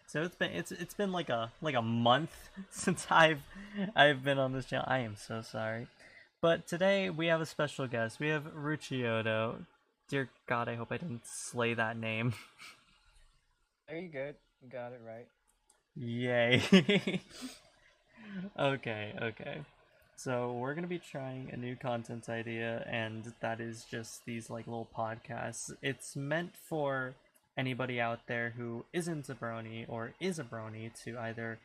So it's been like a month since I've been on this channel. I am so sorry. But today we have a special guest. We have Ruchiyoto. Dear God, I hope I didn't slay that name. Are you good? You got it right. Yay. Okay. So we're gonna be trying a new content idea, and that is just these like little podcasts. It's meant for anybody out there who isn't a brony or is a brony to either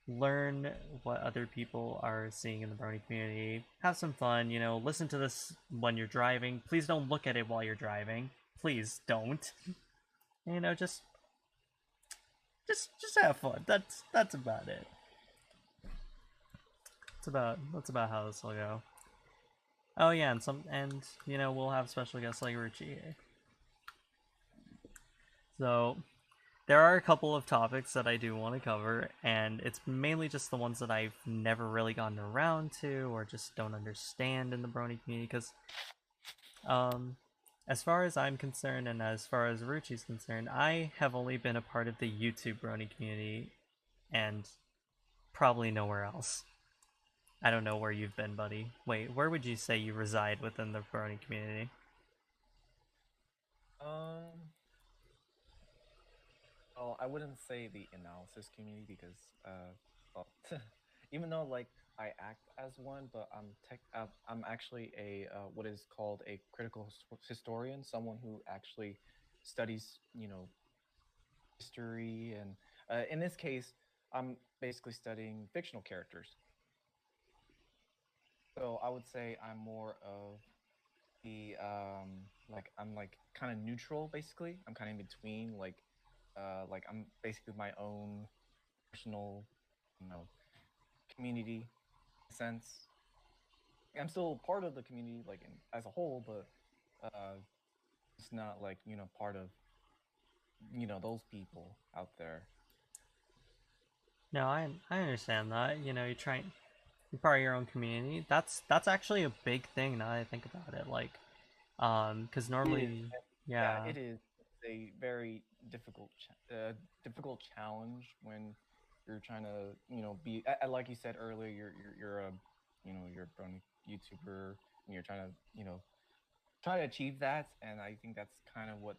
learn what other people are seeing in the brony community, have some fun, listen to this when you're driving. Please don't look at it while you're driving. Please don't. Just have fun. That's about it. That's about how this will go. Oh yeah, and we'll have special guests like Ruchi. So there are a couple of topics that I do want to cover, and it's mainly just the ones that I've never really gotten around to or just don't understand in the Brony community. Because um, as far as I'm concerned, and as far as Ruchi's concerned, I have only been a part of the YouTube Brony community, and probably nowhere else. I don't know where you've been, buddy. Wait, where would you say you reside within the Brony community? Um, well, I wouldn't say the analysis community because, well, even though like I act as one, but I'm actually a what is called a critical historian, someone who actually studies, history, and in this case, I'm basically studying fictional characters. So I would say I'm more of the like I'm like kind of neutral basically. I'm kind of in between like I'm basically my own personal, you know, community sense. I'm still part of the community like as a whole, but it's not like, part of, those people out there. No, I understand that. You're part of your own community. That's actually a big thing now that I think about it. Like, because It is. normally, Yeah, yeah, it is. It's a very difficult challenge when you're trying to, be like you said earlier, you're a, you're a YouTuber and you're trying to, try to achieve that. And I think that's kind of what,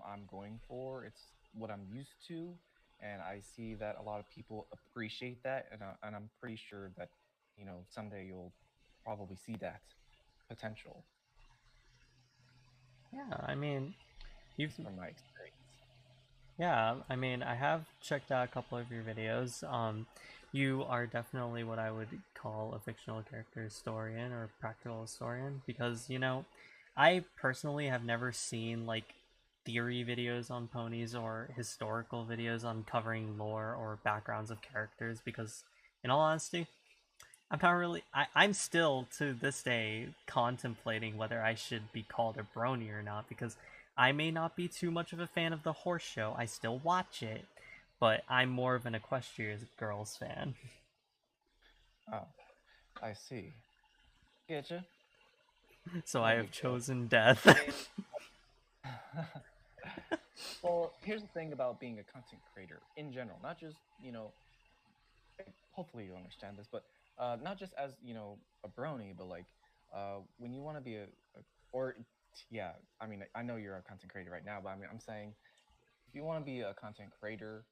I'm going for. It's what I'm used to, and I see that a lot of people appreciate that, and I'm pretty sure that, someday you'll probably see that potential, yeah. I mean, you've just from my experience. yeah. I mean, I have checked out a couple of your videos. You are definitely what I would call a fictional character historian or practical historian because I personally have never seen like theory videos on ponies or historical videos on covering lore or backgrounds of characters because, in all honesty, I'm not really. I'm still to this day contemplating whether I should be called a brony or not because I may not be too much of a fan of the horse show. I still watch it, but I'm more of an Equestrian Girls fan. Oh, I see. Getcha. So I There you have go. chosen death. I mean, well, here's the thing about being a content creator in general, not just, hopefully you understand this, but not just as, a brony, but like when you want to be or yeah, I mean, I know you're a content creator right now, but I mean, I'm saying if you want to be a content creator,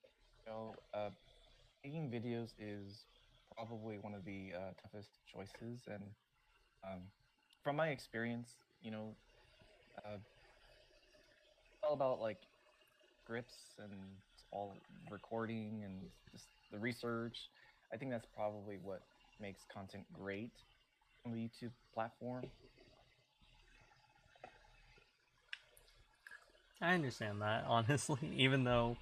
making videos is probably one of the toughest choices. And um, from my experience, uh, all about like scripts and all recording and just the research. I think that's probably what makes content great on the YouTube platform. I understand that, honestly, even though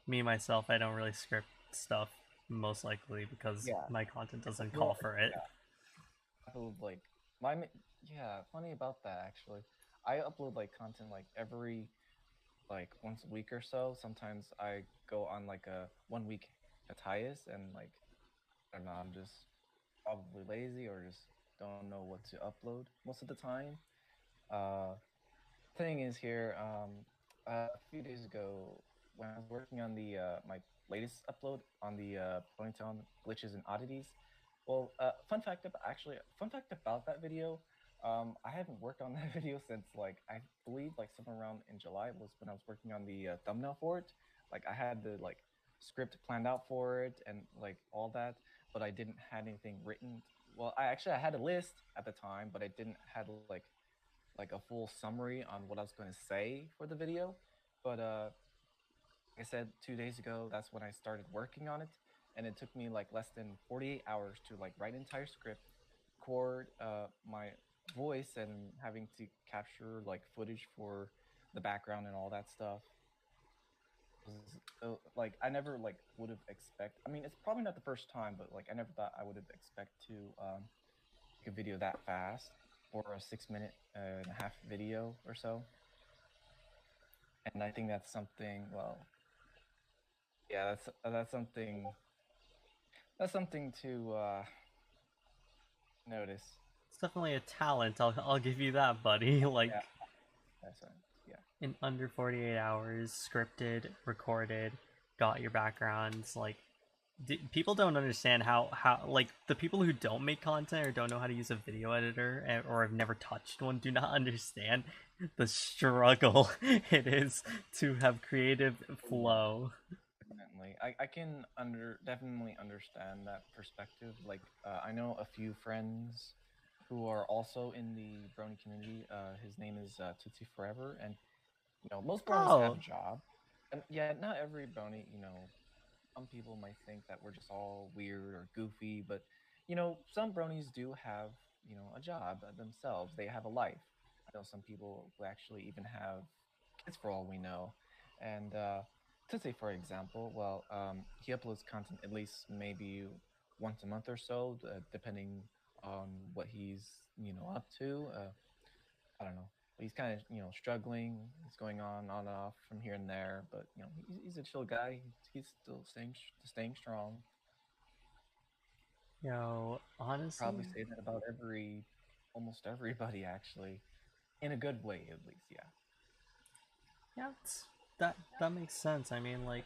me myself, I don't really script stuff, most likely because Yeah. my content doesn't call Well, for it. yeah. I upload like yeah, funny about that actually. I upload like content like every like once a week or so. Sometimes I go on like a 1 week hiatus and like I don't know, I'm just probably lazy or just don't know what to upload most of the time. Uh thing is here, a few days ago. when I was working on the my latest upload on the Ponytown glitches and oddities. Well, fun fact about that video. I haven't worked on that video since like I believe like somewhere around in July was when I was working on the thumbnail for it. Like I had the like script planned out for it and like all that, but I didn't have anything written. Well, I had a list at the time, but I didn't had like a full summary on what I was going to say for the video. But like I said 2 days ago, that's when I started working on it, and it took me like less than 48 hours to like write an entire script, record my voice, and having to capture like footage for the background and all that stuff. Like I never like would have expect. I mean, it's probably not the first time, but like I never thought I would have expect to make a video that fast for a 6 minute and a half video or so. And I think that's something. Well, yeah, that's something to notice. It's definitely a talent. I'll give you that, buddy. Like Yeah, that's yeah. in under 48 hours, scripted, recorded, got your backgrounds. Like people don't understand how like the people who don't make content or don't know how to use a video editor or have never touched one do not understand the struggle it is to have creative Oh, yeah. flow. Definitely. I can definitely understand that perspective. Like I know a few friends who are also in the Brony community. His name is Tootsie Forever, and most bronies have Oh, a job. And yeah, not every brony, some people might think that we're just all weird or goofy, but some bronies do have, a job themselves. They have a life. I know some people who actually even have kids for all we know. And to say, for example, well, he uploads content at least maybe once a month or so, depending on what he's, up to. I don't know. But he's kind of, struggling. He's going on and off from here and there. But he's a chill guy. He's still staying strong. honestly, Probably say that about almost everybody actually, in a good way at least. Yeah. yeah, that makes sense. I mean, like,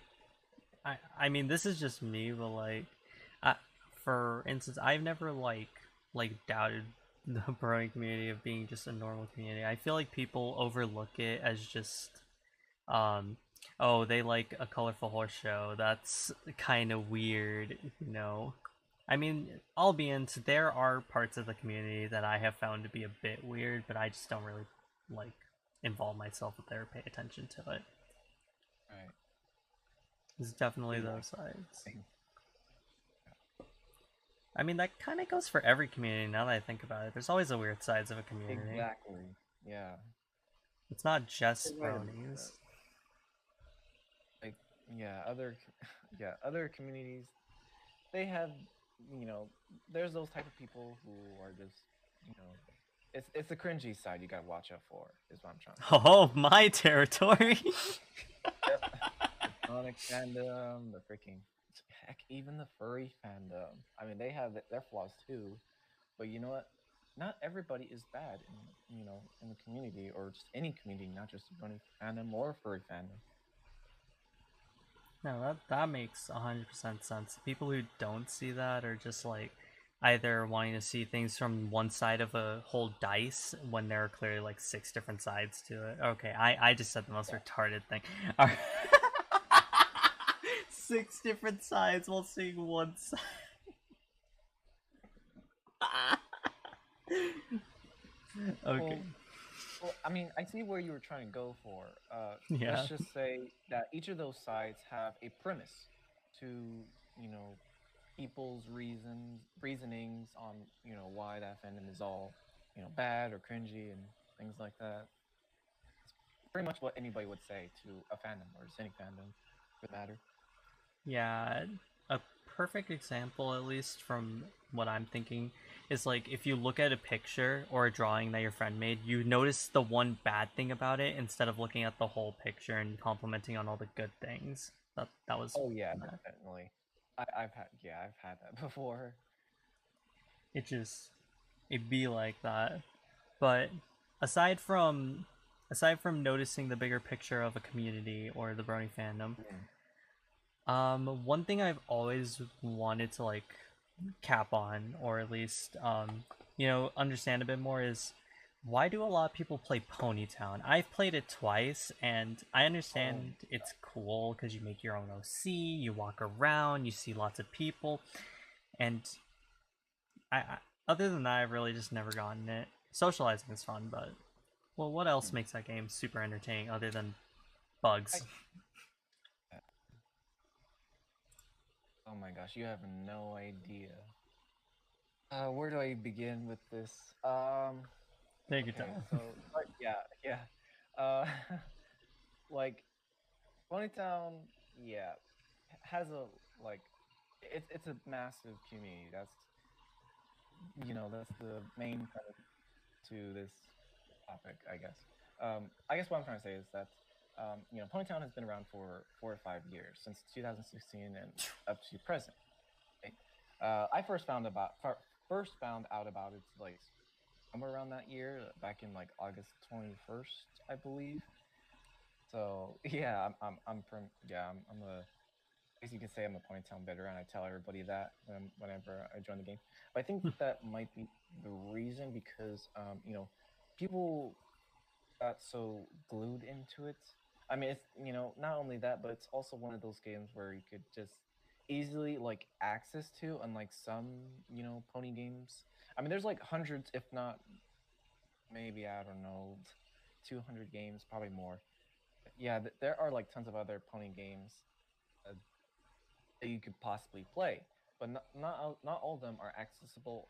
I mean, this is just me, but like, I, for instance, I've never like doubted the brewing community of being just a normal community. I feel like people overlook it as just um oh, they like a colorful horse show. That's kind of weird, you know. I mean, albeit there are parts of the community that I have found to be a bit weird, but I just don't really like involve myself with it or pay attention to it. Right. There's definitely those sides. Exactly. I mean, that kind of goes for every community now that I think about it. There's always the weird sides of a community. Exactly. Yeah. It's not You're just right about that. bronies. Like, yeah, yeah, other communities, they have, there's those type of people who are just, you know, it's the cringy side you gotta watch out for, is what I'm trying to say. Oh, my territory. Yep. The Sonic fandom, the freaking heck, even the furry fandom. I mean, they have their flaws too, but you know what? Not everybody is bad in the community or just any community, not just bunny fandom or furry fandom. No, that makes 100% sense. People who don't see that are just like either wanting to see things from one side of a whole dice when there are clearly like six different sides to it. Okay, I just said the most Yeah. retarded thing. Alright. Six different sides while seeing one side. Okay. Well, I mean, I see where you were trying to go for. Yeah. Let's just say that each of those sides have a premise to, you know, people's reasonings on, why that fandom is all, bad or cringy and things like that. It's pretty much what anybody would say to a fandom or just any fandom, for that matter. Yeah, a perfect example, at least from what I'm thinking, is like if you look at a picture or a drawing that your friend made, you notice the one bad thing about it instead of looking at the whole picture and complimenting on all the good things. That was Oh yeah, definitely. I've had that before. it just it be like that. But aside from aside from noticing the bigger picture of a community or the Brony fandom, Mm. one thing I've always wanted to like cap on, or at least understand a bit more is why do a lot of people play Ponytown? I've played it twice, and I Oh, understand it's cool because you make your own OC, you walk around, you see lots of people, and I other than that, I've really just never gotten it. Socializing is fun, but well, what else mm. makes that game super entertaining other than I, bugs? uh, oh my gosh, you have no idea. Where do I begin with this? Take your Okay, time. so yeah, yeah. Uh, like Ponytown, yeah, has a like it's a massive community. That's the main premise to this topic, I guess. I guess what I'm trying to say is that Ponytown has been around for 4 to 5 years, since 2016 and up to present. Right? I first found out about it like somewhere around that year, back in like August 21st, I believe. So yeah, I'm from yeah, I'm a I guess you could say I'm a Ponytown veteran. I tell everybody that whenever I join the game. But I think that might be the reason, because people got so glued into it. I mean, it's not only that, but it's also one of those games where you could just easily like access to, unlike some pony games. I mean, there's like hundreds, if not maybe, I don't know, 200 games, probably more. Yeah, there are like tons of other pony games uh, that you could possibly play, but not all of them are accessible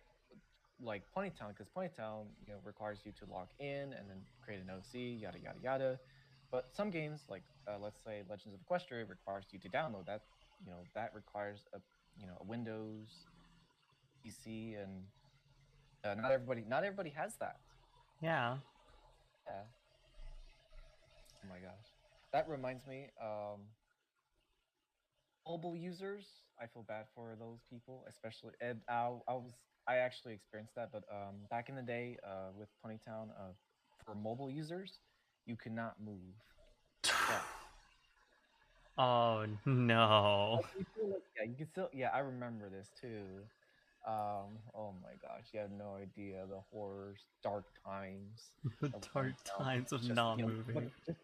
like Ponytown, because Ponytown requires you to log in and then create an OC, yada yada yada. But some games, like let's say Legends of Equestria, requires you to download that. That requires a Windows PC, and not everybody has that. Yeah. Yeah. Oh my gosh, that reminds me. Mobile users, I feel bad for those people, especially. And I actually experienced that, but back in the day, with Ponytown, for mobile users, you could not move. Yeah. Oh no. Yeah, you can still. Yeah, I remember this too. Oh my gosh, you have no idea the horrors, dark times The of dark Ponytown. times of It's just not moving. just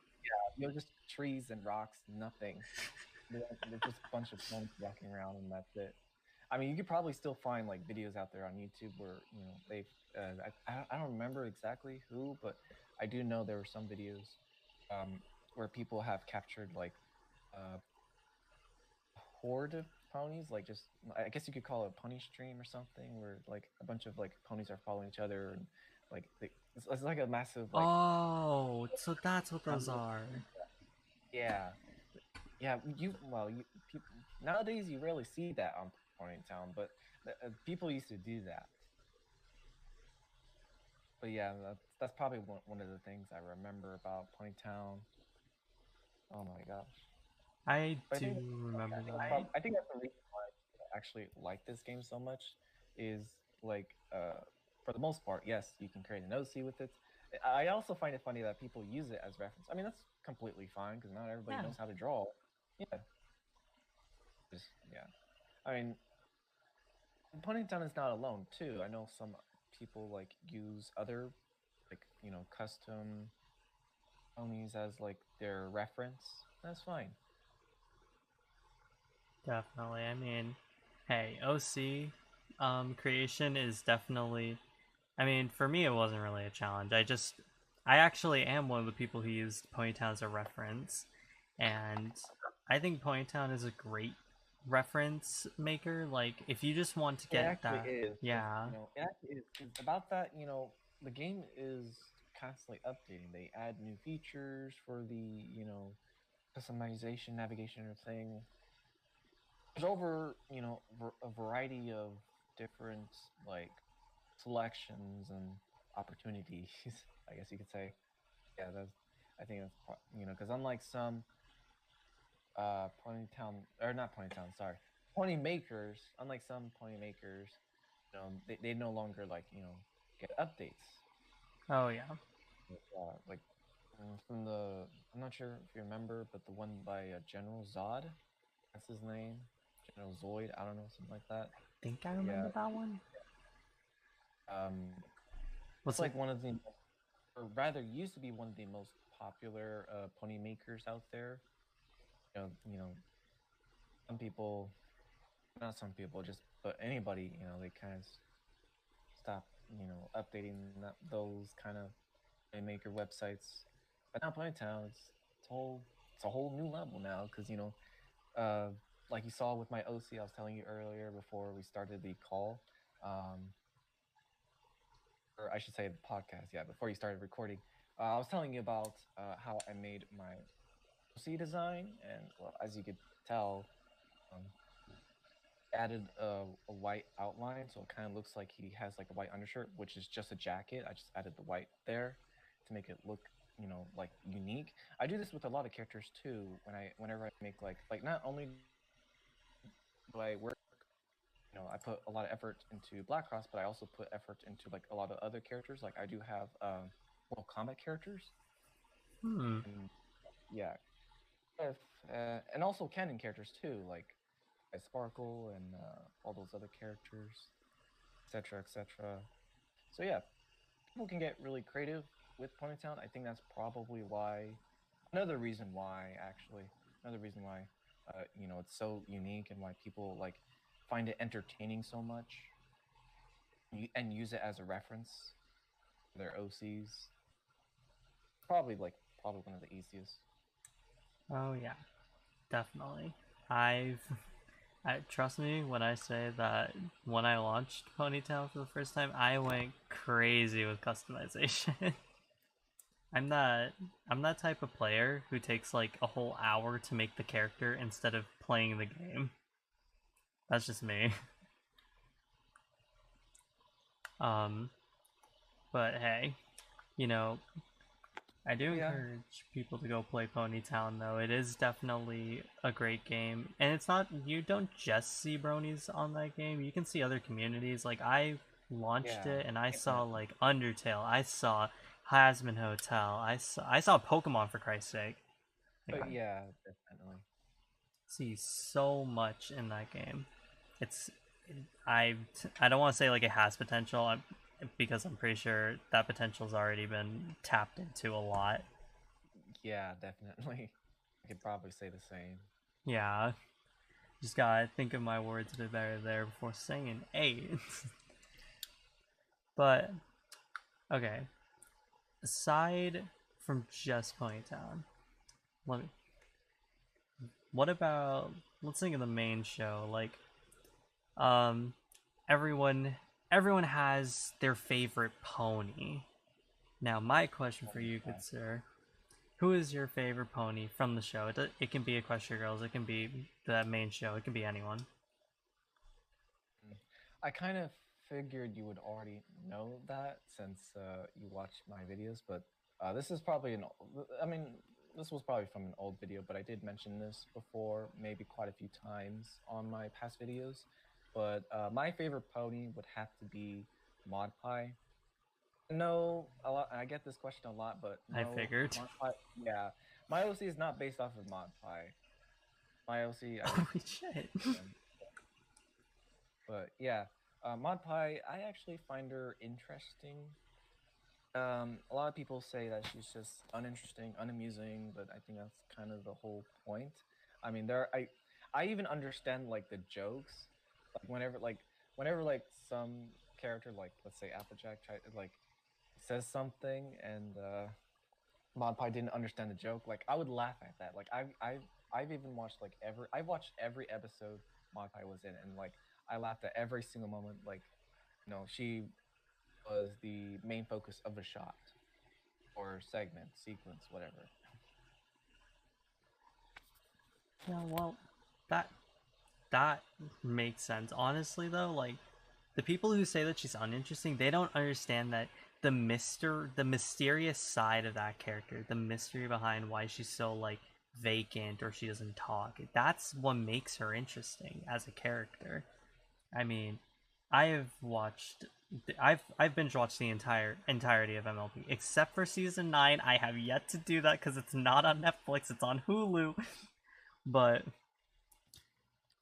just trees and rocks, nothing. There's just a bunch of ponies walking around, and that's it. I mean, you could probably still find like videos out there on YouTube where they've. I don't remember exactly who, but I do know there were some videos um, where people have captured like a horde of ponies, like just I guess you could call it a pony stream or something, where like a bunch of like ponies are following each other, and like it's like a massive like. Oh, so that's what those are. Yeah, yeah. People nowadays you rarely see that on Ponytown, but people used to do that. But yeah, that's probably one of the things I remember about Ponytown. Oh my gosh! I But I do think remember that. I think that's the reason why I actually like this game so much. Is like for the most part, yes, you can create an OC with it. I also find it funny that people use it as reference. I mean, that's completely fine because not everybody Yeah. knows how to draw. Yeah, just yeah. I mean, Ponytown is not alone too. I know some people like use other like custom ponies as like their reference. That's fine. Definitely. I mean, hey, OC creation is definitely. I mean, for me, it wasn't really a challenge. I actually am one of the people who used Ponytown as a reference, and I think Ponytown is a great reference maker. Like, if you just want to It get actually that, is, because yeah, it actually is. It's about that. The game is constantly updating. They add new features for the customization, navigation, or thing. There's over a variety of different like selections and opportunities. I guess you could say. Yeah, I think that's because unlike some Ponytown, or not Ponytown, sorry, pony makers. Unlike some pony makers, they no longer like get updates. oh yeah, Like From the, I'm not sure if you remember, but the one by General Zod, that's his name, General Zoid. I don't know, something like that. Think I Yeah. remember that one. It's What's it? like one of the, or rather, used to be one of the most popular pony makers out there. You know, some people, not some people, just but anybody, they kind of stop, updating those kind of maker websites. But now Ponytown, it's a whole new level now because uh, like you saw with my OC, I was telling you earlier before we started the call, um, or I should say the podcast, yeah, before you started recording. I was telling you about how I made my OC design, and well, as you could tell, um, added a white outline, so it kind of looks like he has like a white undershirt, which is just a jacket. I just added the white there to make it look, like unique. I do this with a lot of characters too. Whenever I make like not only do I work, I put a lot of effort into Black Cross, but I also put effort into like a lot of other characters. Like I do have Mortal Kombat characters, Hmm. and yeah, if, and also canon characters too, like Sparkle and all those other characters, etc., etc. So yeah, people can get really creative with Ponytown. I think that's probably why. Another reason why, actually, another reason why, it's so unique and why people like find it entertaining so much, and use it as a reference for their OCs. Probably one of the easiest. Oh yeah, definitely. I've trust me when I say that when I launched Ponytail for the first time, I went crazy with customization. I'm that I'm that type of player who takes like a whole hour to make the character instead of playing the game. That's just me. Um, but hey, you know, I do Yeah, encourage people to go play Ponytown though. It is definitely a great game. And it's not you don't just see bronies on that game. You can see other communities. Like I launched yeah, it and I saw definitely. like Undertale. I saw Hasman Hotel. I saw Pokemon for Christ's sake. Like But I yeah, definitely. see so much in that game. It's I I don't want to say like it has potential because I'm pretty sure that potential's already been tapped into a lot. Yeah, definitely. I could probably say the same. Yeah, just gotta think of my words a bit better there before saying eight. But okay, aside from just Ponytown, let me, what about let's think of the main show. Like, um, everyone everyone has their favorite pony. Now, my question for you, Yeah. good sir, who is your favorite pony from the show? It can be Equestria Girls, it can be the main show, it can be anyone. Mm. I kind of figured you would already know that since you watched my videos, but this is probably I mean, this was probably from an old video, but I did mention this before, maybe quite a few times on my past videos. But my favorite pony would have to be Mod Pie. No, a lot. I get this question a lot, but I no, figured. Mod Pie. Yeah, my OC is not based off of Mod Pie. My OC, I just Holy shit. um, but yeah, Mod Pie, I actually find her interesting. A lot of people say that she's just uninteresting, unamusing, but I think that's kind of the whole point. I mean, I even understand like the jokes, like whenever like some character, like let's say Applejack, like says something and Mod Pie didn't understand the joke, like I would laugh at that. Like I've even watched like I've watched every episode Mod Pie was in, and like I laughed at every single moment. Like she was the main focus of a shot or segment, sequence, whatever. Yeah, well, that that makes sense. Honestly though, like the people who say that she's uninteresting, they don't understand that the mysterious side of that character, the mystery behind why she's so like vacant or she doesn't talk. That's what makes her interesting as a character. I mean, I have watched I've binge watched the entirety of MLP except for season 9. I have yet to do that because it's not on Netflix. It's on Hulu. But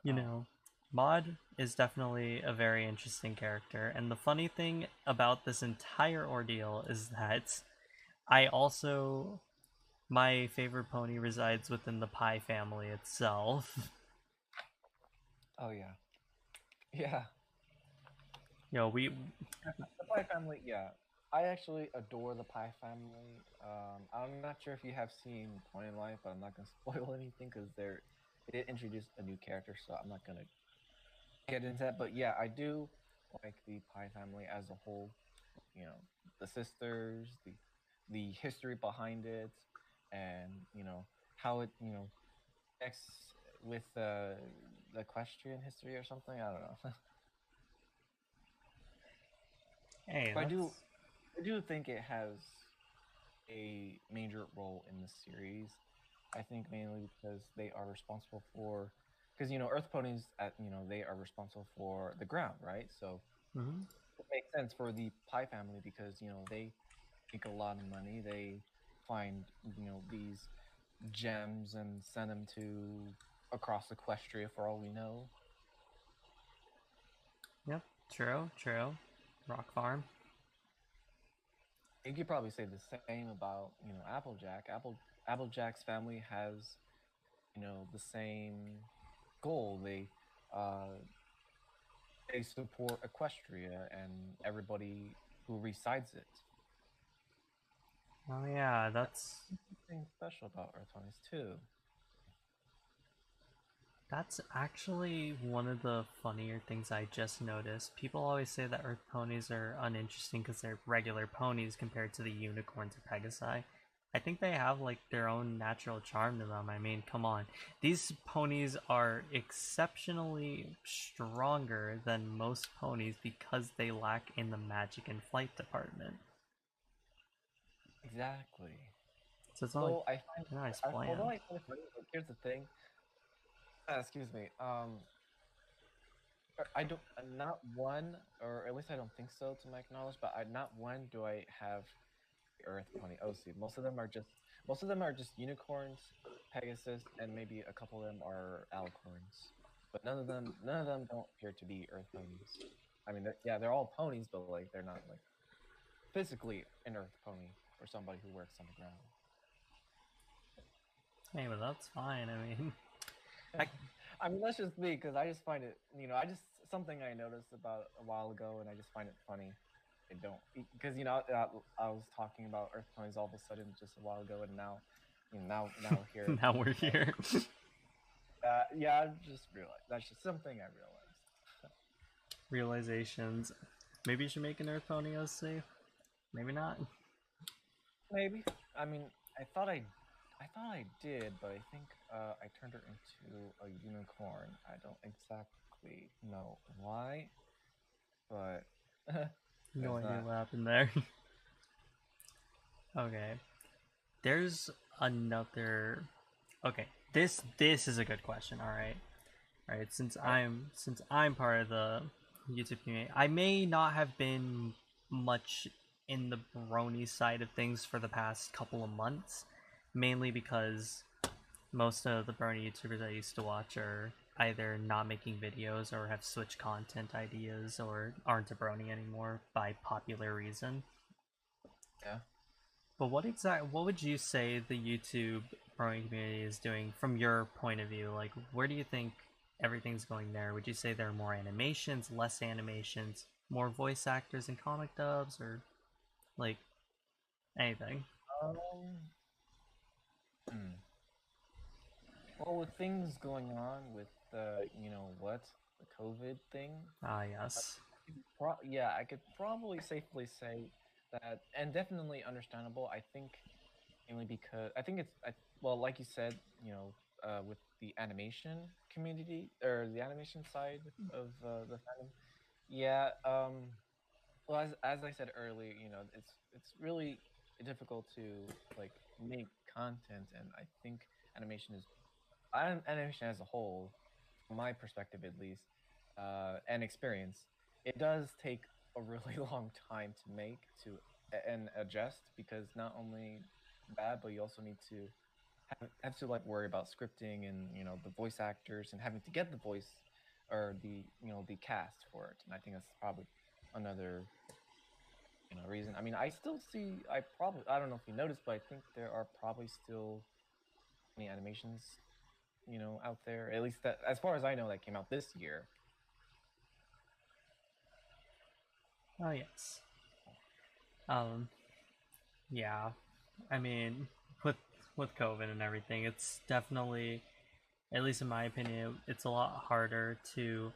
you Oh, know, Maud is definitely a very interesting character, and the funny thing about this entire ordeal is that I also my favorite pony resides within the Pie family itself. oh yeah, yeah. We The Pie family, yeah. I actually adore the Pie family. I'm not sure if you have seen Point in Life, but I'm not gonna spoil anything because they did introduce a new character, so I'm not gonna get into that. But yeah, I do like the Pie family as a whole. You know, the sisters, the history behind it, and how it connects with the equestrian history or something. I don't know. hey, But that's I do think it has a major role in the series. I think mainly because they are responsible for, because Earth ponies, they are responsible for the ground, right? So mhm. it makes sense for the Pie family because they make a lot of money. They find these gems and send them to across Equestria for all we know. Yep, true. Rock Farm. You could probably say the same about Applejack. Applejack's family has the same goal. Uh, they support Equestria and everybody who resides it. Oh yeah, That's that's something special about Earth Ponies too. That's actually one of the funnier things I just noticed. People always say that Earth ponies are uninteresting because they're regular ponies compared to the unicorns or Pegasi. I think they have like their own natural charm to them. I mean, come on. These ponies are exceptionally stronger than most ponies because they lack in the magic and flight department. Exactly. So it's not like Although I find, they're not as although bland. I find it funny, but here's the thing. Excuse me. I don't, not one, or at least I don't think so, to my knowledge. But not one do I have Earth Pony OC. Most of them are just unicorns, Pegasus, and maybe a couple of them are alicorns. But none of them don't appear to be Earth ponies. I mean, yeah, they're all ponies, but like they're not like physically an Earth pony or somebody who works on the ground. Hey, but that's fine. I mean, I, I mean, that's just me because I just find it, I just something I noticed about a while ago, and I just find it funny. I don't because I was talking about Earth ponies all of a sudden just a while ago, and now here. now we're here. Yeah, I just realized that's just something I realized. Realizations. Maybe you should make an Earth Pony OC. Maybe not. Maybe. I mean, I thought I did, but I think I turned her into a unicorn. I don't exactly know why, but No there's idea that. what happened there. Okay. There's another. Okay. This is a good question. All right. All right. All right. Since I'm part of the YouTube community, I may not have been much in the Brony side of things for the past couple of months, mainly because most of the Brony YouTubers I used to watch are either not making videos or have switched content ideas or aren't a Brony anymore by popular reason. Yeah. But what would you say the YouTube Brony community is doing from your point of view? Like, where do you think everything's going there? Would you say there are more animations, less animations, more voice actors and comic dubs, or like anything? Um. hmm. Well, with things going on with the COVID thing, Ah, I yes. yeah, I could probably safely say that, and definitely understandable. I think mainly because I think well, like you said, with the animation community or the animation side of the fandom, yeah. Well, as I said earlier, it's really difficult to like make content, and I think animation is animation as a whole, from my perspective at least, and experience, it does take a really long time to make and adjust, because not only that, but you also need to have to like worry about scripting and the voice actors and having to get the voice or the cast for it. And I think that's probably another reason. I mean, I still see I don't know if you noticed, but I think there are probably still many animations out there, at least that as far as I know, that came out this year. Oh yes. Um, yeah. I mean, with with COVID and everything, it's definitely, at least in my opinion, it's a lot harder to.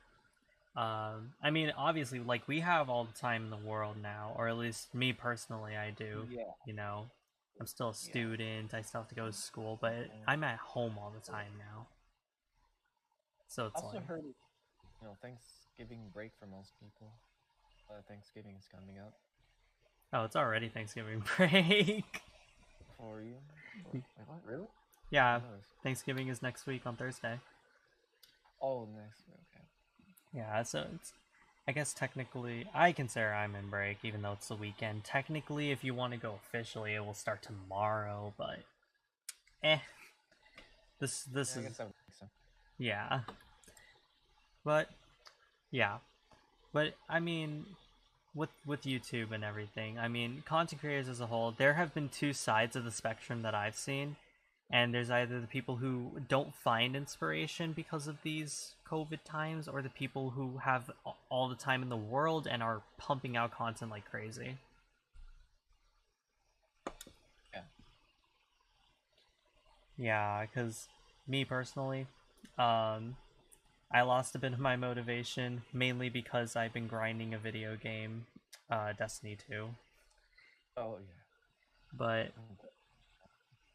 I mean, obviously, like we have all the time in the world now, or at least me personally, I do. Yeah, You know, I'm still a yeah. student. I still have to go to school, but I'm at home all the time now. So I it's also like, heard Thanksgiving break for most people. Thanksgiving is coming up oh, it's already Thanksgiving break. for you. Wait, what? Really? I Yeah, didn't know this. Thanksgiving is next week on Thursday. Oh, next week. Okay. Yeah, so it's, I guess technically, I consider I'm in break, even though it's the weekend. Technically, if you want to go officially, it will start tomorrow, but eh. This Yeah, I is, guess that would make sense. yeah. But yeah. But I mean, with YouTube and everything, I mean, content creators as a whole, there have been two sides of the spectrum that I've seen. And there's either the people who don't find inspiration because of these COVID times, or the people who have all the time in the world and are pumping out content like crazy. Yeah. Yeah, because me personally, um, I lost a bit of my motivation, mainly because I've been grinding a video game, Destiny 2. Oh yeah. But Mm.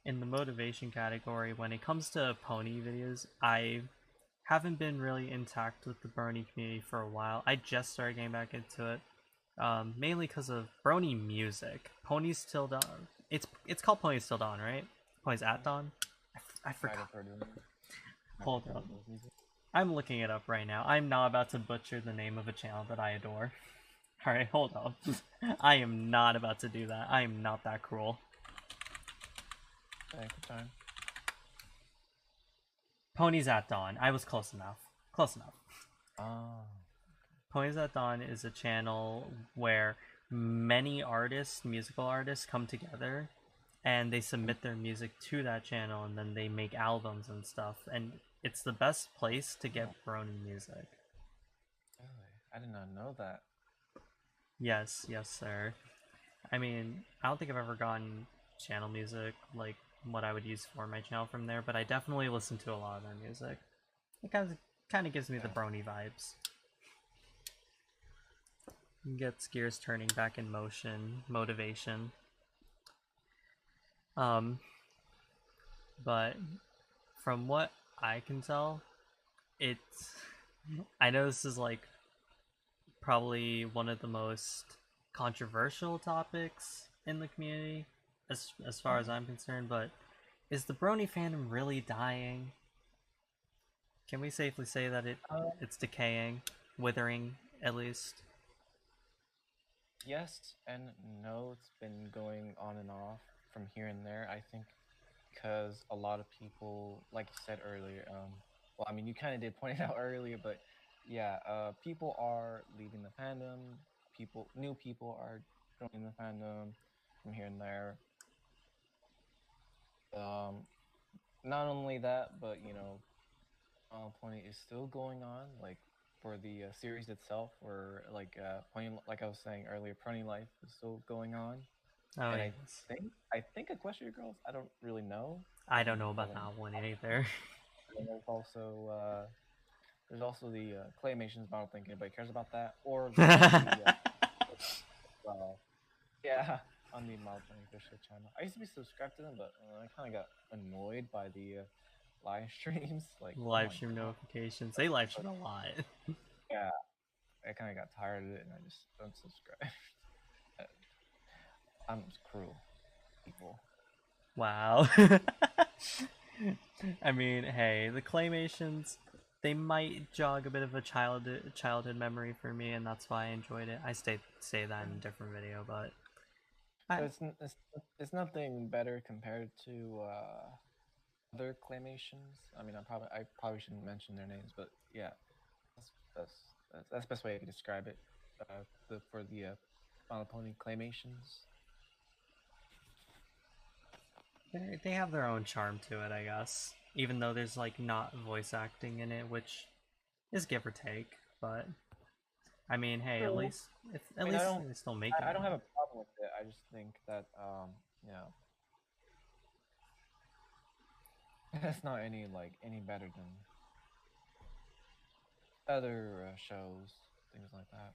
in the motivation category, when it comes to pony videos, I haven't been really intact with the Brony community for a while. I just started getting back into it, mainly because of Brony music. Pony's Till Dawn. It's called Pony's Till Dawn, right? Pony's at Dawn. I Might forgot. have heard of it. Might Hold have heard up. of those music. I'm looking it up right now. I'm not about to butcher the name of a channel that I adore. Alright, hold up. I am not about to do that. I am not that cruel. Take your time. Ponies at Dawn. I was close enough. Close enough. Ah. Ponies at Dawn is a channel where many artists, musical artists, come together and they submit their music to that channel, and then they make albums and stuff. And it's the best place to get Brony music. Really? I did not know that. Yes, yes, sir. I mean, I don't think I've ever gotten channel music like what I would use for my channel from there, but I definitely listen to a lot of their music. It kind of gives me the Yeah. Brony vibes. Gets gears turning back in motion, motivation. Um, but from what I can tell, it's. I know this is like probably one of the most controversial topics in the community, as far as I'm concerned. But is the Brony fandom really dying? Can we safely say that it's decaying, withering at least? Yes and no. It's been going on and off from here and there. I think because a lot of people, like you said earlier, well, I mean, you kind of did point it out earlier, but yeah, people are leaving the fandom. New people are joining the fandom from here and there. Um, Not only that, but Pony is still going on, like for the series itself, or like Pony, like I was saying earlier, Pony Life is still going on, Oh and yes. I think Equestria Girls. I don't really know. I don't know about But that one either. and there's also the claymations. But I don't think anybody cares about that. Or there's the yeah, on the Mild Pony Official channel. I used to be subscribed to them, but I kind of got annoyed by the live streams. Like, oh Live my stream god, notifications. They live stream a lot. yeah. I kind of got tired of it, and I just unsubscribed. I'm just cruel, people. Wow. I mean, hey, the claymations, they might jog a bit of a childhood memory for me, and that's why I enjoyed it. I say that in a different video, but So I it's nothing better compared to other claymations. I mean, I probably shouldn't mention their names, but yeah, that's that's that's the best way I can describe it. For the My Little Pony claymations. they have their own charm to it, I guess. Even though there's like not voice acting in it, which is give or take, but I mean, hey, at True. least if I at mean, least they're still making I don't them. have a problem with it. I just think that you know, it's not any better than other shows, things like that.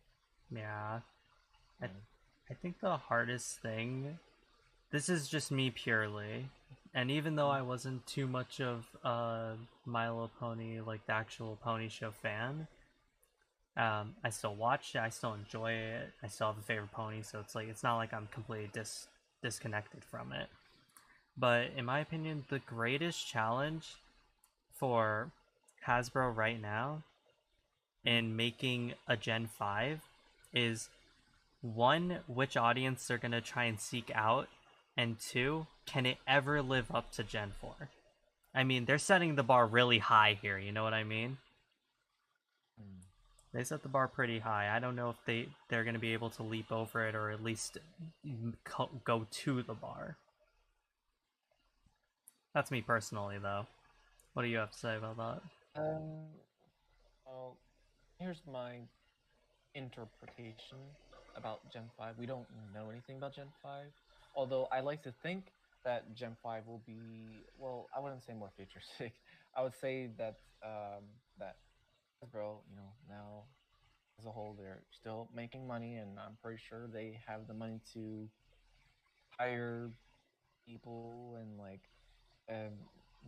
Yeah, I Mm. I think the hardest thing. This is just me purely, and even though I wasn't too much of a My Little Pony, like the actual pony show fan, I still watch it. I still enjoy it. I still have a favorite pony, so it's not like I'm completely disconnected from it. But in my opinion, the greatest challenge for Hasbro right now in making a Gen 5 is one, which audience they're going to try and seek out, and two, can it ever live up to Gen 4? I mean, they're setting the bar really high here, you know what I mean? Mm. They set the bar pretty high. I don't know if they're going to be able to leap over it or at least go to the bar. That's me personally, though. What do you have to say about that? Um, well, here's my interpretation about Gen 5. We don't know anything about Gen 5, although I like to think that Gen 5 will be, well, I wouldn't say more futuristic. I would say that that Hasbro, now as a whole, they're still making money, and I'm pretty sure they have the money to hire people and um,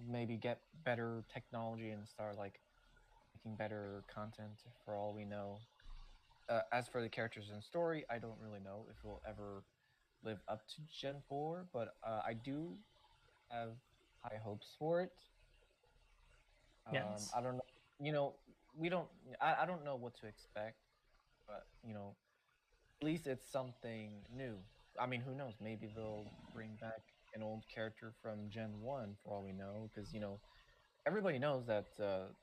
maybe get better technology and start making better content for all we know. As for the characters and story, I don't really know if we'll ever live up to Gen 4, but I do have high hopes for it. Yes. I don't know, you know, we don't, I don't know what to expect, but at least it's something new. I mean, who knows? Maybe they'll bring back an old character from Gen 1 for all we know, because, everybody knows that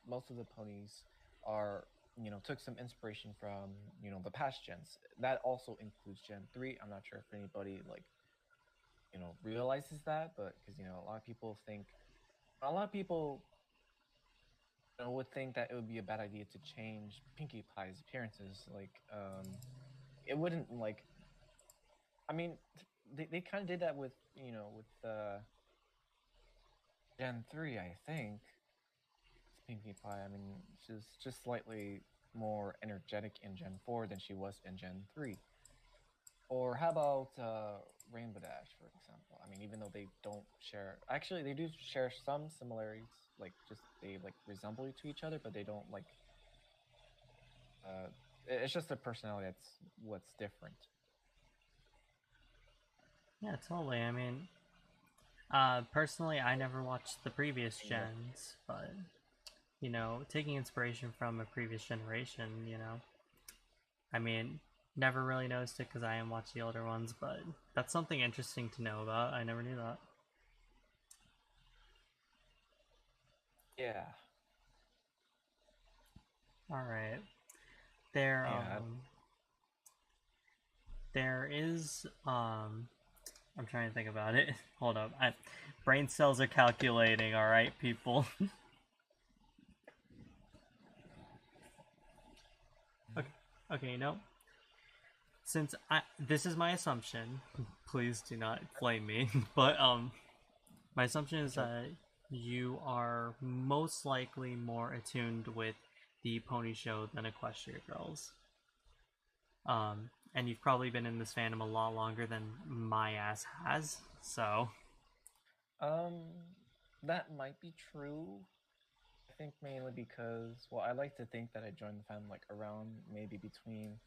most of the ponies are took some inspiration from the past gens. That also includes Gen 3. I'm not sure if anybody realizes that, but because a lot of people would think that it would be a bad idea to change Pinkie Pie's appearances. It wouldn't I mean, they kind of did that with Gen 3, I think. Pinkie Pie. I mean, she's just slightly more energetic in Gen 4 than she was in Gen 3. Or how about Rainbow Dash, for example? I mean, even though they don't share, actually, they do share some similarities. They resemble to each other, but they don't Uh, it's just their personality that's what's different. Yeah, totally. I mean, personally, I never watched the previous Yeah. gens, but taking inspiration from a previous generation, I mean, never really noticed it because I am watching the older ones, but that's something interesting to know about. I never knew that. Yeah. All right, there, Yeah. there is, I'm trying to think about it. Hold up, brain cells are calculating. All right, people. Okay, okay, since this is my assumption, please do not flame me, but my assumption is Okay. that you are most likely more attuned with the pony show than Equestria Girls. And you've probably been in this fandom a lot longer than my ass has, so Um, that might be true. I think mainly because, well, I like to think that I joined the fandom around maybe between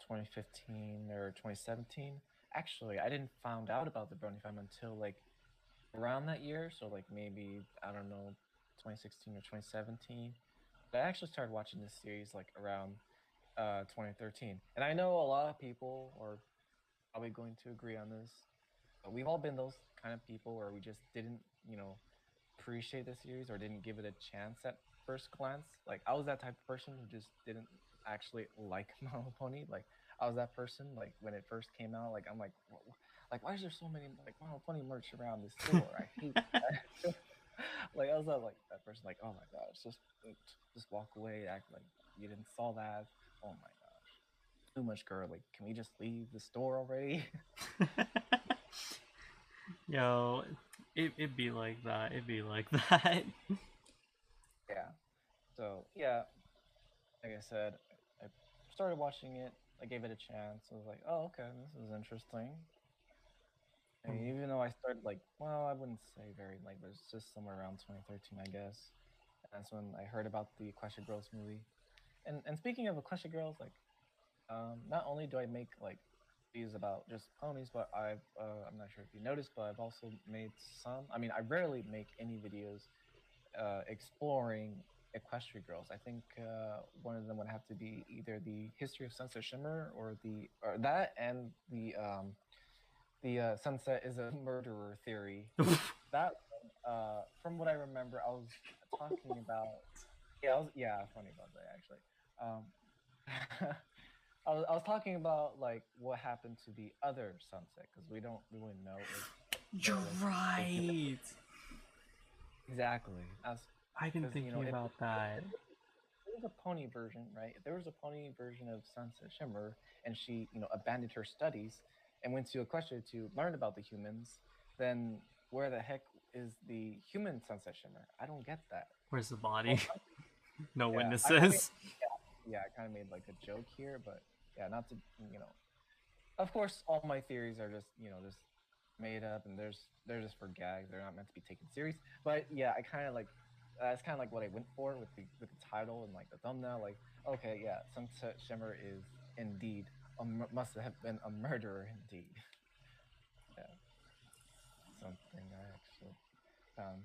2015 or 2017. Actually, I didn't found out about the Brony fandom until around that year, so maybe I don't know, 2016 or 2017. I actually started watching this series like around 2013, and I know a lot of people are probably going to agree on this. But we've all been those kind of people where we just didn't, appreciate the series or didn't give it a chance at first glance. Like I was that type of person who just didn't actually like My Little Pony. Like I was that person. Like when it first came out, like I'm like, like why is there so many like My Little Pony merch around this store? I hate that. Like I was not like that person. Like oh my gosh, just walk away, act like you didn't saw that. Oh my gosh, too much girly. Can we just leave the store already? Yo, it'd be like that. It'd be like that. Yeah. So yeah, like I said, I started watching it. I gave it a chance. I was like, oh, okay, this is interesting. And even though I started like, well, I wouldn't say very late, but it's just somewhere around 2013, I guess. And that's when I heard about the Equestria Girls movie. And speaking of Equestria Girls, like, not only do I make like videos about just ponies, but I'm not sure if you noticed, but I've also made some. I mean, I rarely make any videos exploring Equestria Girls. I think one of them would have to be either the history of Sunset Shimmer or that and the Sunset is a murderer theory. That from what I remember, I was talking about. Yeah, funny about that actually. Um, I was talking about like what happened to the other Sunset because we don't really know if You're there was a human. right. Exactly. That's I've been because thinking about that. there was a pony version, right? If there was a pony version of Sunset Shimmer, and she, abandoned her studies and went to Equestria to learn about the humans, then where the heck is the human Sunset Shimmer? I don't get that. Where's the Well, body? No yeah, I mean, witnesses. yeah, I kind of made like a joke here, but yeah, not to, you know, of course, all my theories are just, just made up, and they're just for gags. They're not meant to be taken serious. But yeah, I kind of like that's kind of like what I went for with the title and like the thumbnail. Like, okay, yeah, Sunset Shimmer is indeed must have been a murderer indeed. Yeah, something I actually found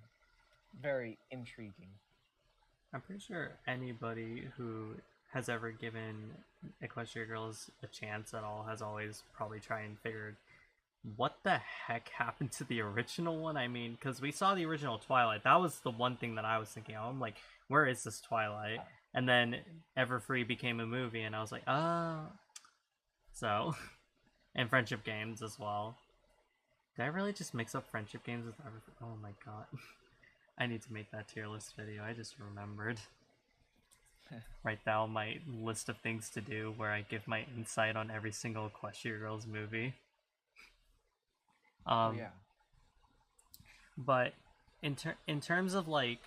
very intriguing. I'm pretty sure anybody who has ever given Equestria Girls a chance at all has always probably tried and figured what the heck happened to the original one. I mean, because we saw the original Twilight. That was the one thing that I was thinking of. I'm like, where is this Twilight? And then Everfree became a movie, and I was like, ah. So, and Friendship Games as well. Did I really just mix up Friendship Games with Everfree? Oh my god. I need to make that tier list video. I just remembered. Write down my list of things to do where I give my insight on every single Equestria Girls movie. Oh Um, yeah. but in terms of like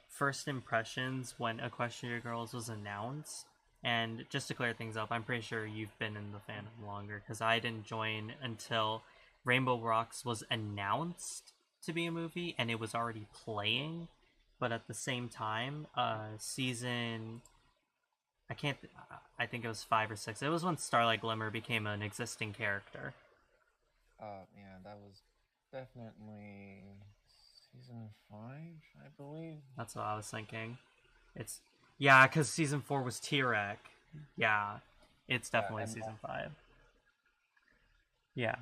first impressions when Equestria Girls was announced, and just to clear things up, I'm pretty sure you've been in the fandom longer because I didn't join until Rainbow Rocks was announced to be a movie and it was already playing. But at the same time, season I can't. I think it was 5 or 6. It was when Starlight Glimmer became an existing character. Yeah, that was definitely season 5, I believe. That's what I was thinking. It's yeah, because season 4 was T-Rex. Yeah, it's definitely And season 5. Yeah,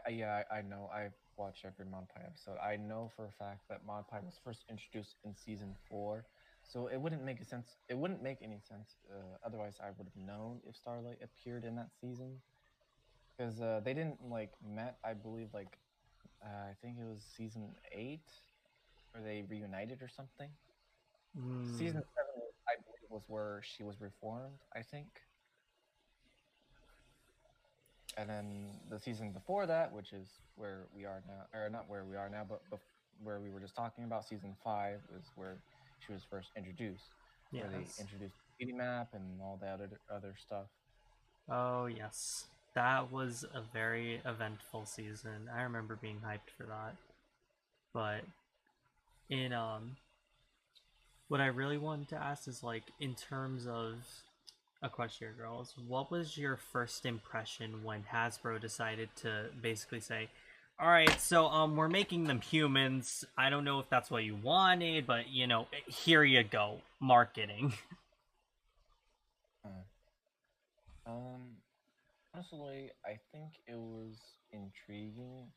I know. I've watched every Monpie episode. I know for a fact that Monpie was first introduced in season 4, so it wouldn't make a sense. It wouldn't make any sense. Otherwise, I would have known if Starlight appeared in that season because they didn't like met. I believe like I think it was season 8 where they reunited or something. Season 7, I believe, was where she was reformed. I think. And then the season before that, which is where we are now, or not where we are now, but where we were just talking about, season 5 is where she was first introduced, where they yes. introduced the beauty map and all that other stuff. Oh yes, that was a very eventful season. I remember being hyped for that. But in what I really wanted to ask is like in terms of Equestria Girls, what was your first impression when Hasbro decided to basically say, all right, so we're making them humans. I don't know if that's what you wanted, but you know, here you go, marketing. Uh, Um, honestly, I think it was intriguing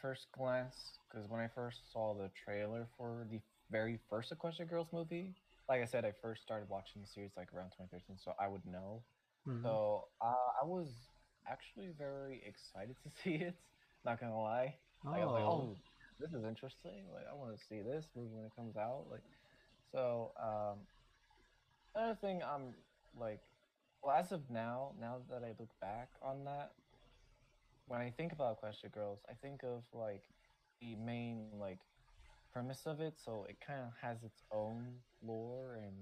first glance because when I first saw the trailer for the very first Equestria Girls movie, like I said, I first started watching the series like around 2013, so I would know. Hmm. So I was actually very excited to see it. Not gonna lie, like I was like, Oh. oh, this is interesting. Like I want to see this movie when it comes out. Like so, another thing I'm like, well, as of now, now that I look back on that, when I think about Question Girls, I think of like the main like premise of it. So it kind of has its own lore, and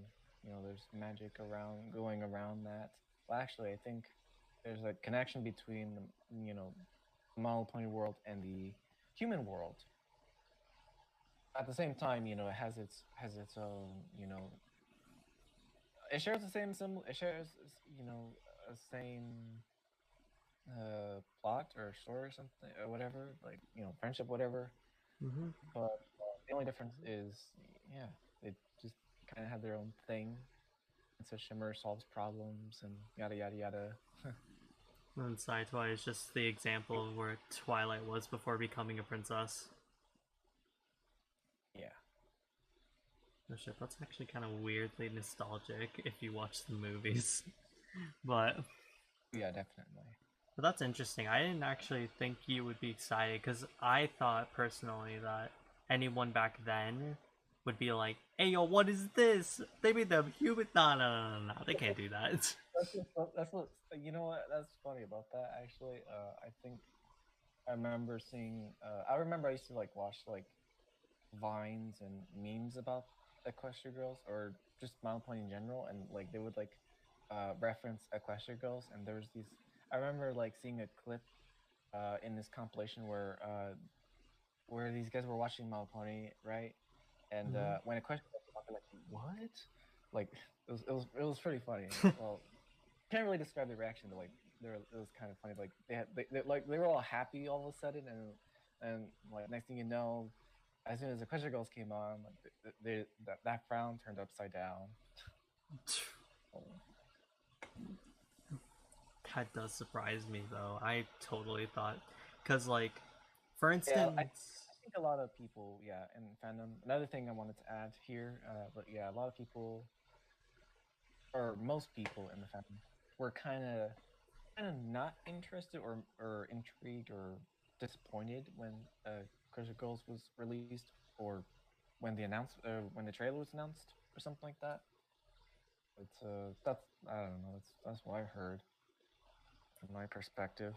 there's magic around going around that. Well, actually, I think there's a connection between the model pony world and the human world. At the same time, it has its own, it shares the same symbol. It shares, a same plot or story or something or whatever, like friendship, whatever. Hmm. But the only difference is, yeah, they just kind of have their own thing. And so Shimmer solves problems and yada yada yada. And Saitoi is just the example of where Twilight was before becoming a princess. Yeah, Oh shit, that's actually kind of weirdly nostalgic if you watch the movies. but yeah, definitely. But that's interesting. I didn't actually think you would be excited because I thought personally that anyone back then would be like, "Hey, yo, what is this? They made them human." No, no, no, no, no. They can't do that. That's what you know what that's funny about that actually. I think I remember seeing. I remember I used to like watch like vines and memes about Equestria Girls or just Mount Point in general, and like they would like reference Equestria Girls, and there was these. I remember like seeing a clip in this compilation where these guys were watching Mount Pony, right? And Mhm. when Equestria Girls came out, they're like, "What?" Like it was pretty funny. Well, can't really describe the reaction, but like it was kind of funny. Like they were all happy all of a sudden, and like next thing you know, as soon as the Question Girls came on, like that frown turned upside down. Oh, That does surprise me though. I totally thought, because like, for yeah, I instance, think a lot of people, yeah, in fandom. Another thing I wanted to add here, but yeah, a lot of people or most people in the fandom were kind of not interested or intrigued or disappointed when Crush Girls was released or when the trailer was announced or something like that. It's that's I don't know. That's what I heard from my perspective.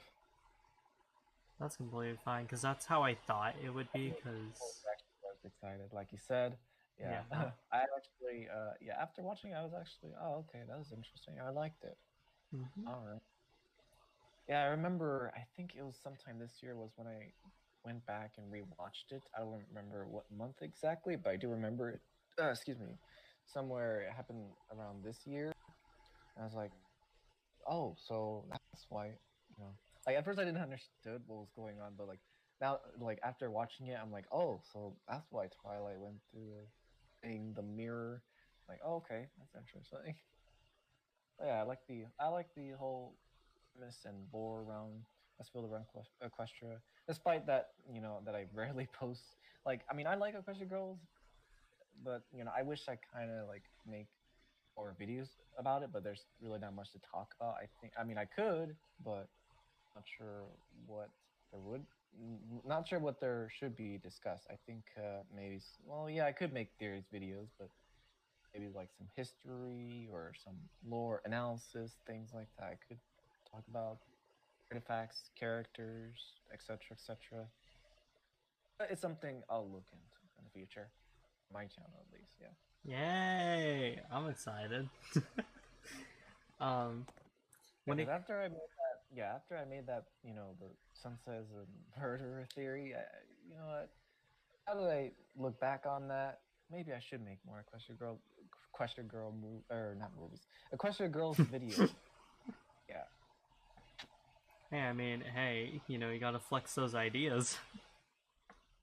that's completely fine because that's how I thought it would I be. think people Because actually was excited, like you said. Yeah, yeah. I actually yeah after watching, I was actually okay, that was interesting. I liked it. Hmm. All right. Yeah, I remember. I think it was sometime this year was when I went back and rewatched it. I don't remember what month exactly, but I do remember it. Excuse me, somewhere it happened around this year. And I was like, oh, so that's why, Like at first I didn't understood what was going on, but like now, like after watching it, I'm like, oh, so that's why Twilight went through in the mirror. Like, oh, okay, that's interesting. But yeah, I like the whole premise and lore around Westfield around Equestria. Despite that, that I rarely post. Like, I mean, I like Equestria Girls, but I wish I kind of like make more videos about it. But there's really not much to talk about. I mean, I could, but not sure what there would. Not sure what there should be discussed. I think maybe. Well, yeah, I could make theories videos, but maybe like some history or some lore analysis, things like that. I could talk about artifacts, characters, etc., etc. It's something I'll look into in the future. My channel, at least. Yeah. Yay! I'm excited. um, when Because it after I made that, the Sunset is a murderer theory. You know what? How did I look back on that? Maybe I should make more Question Girl or not movies, Equestria Girls videos. Yeah, Hey, I mean, hey, you know, you gotta flex those ideas,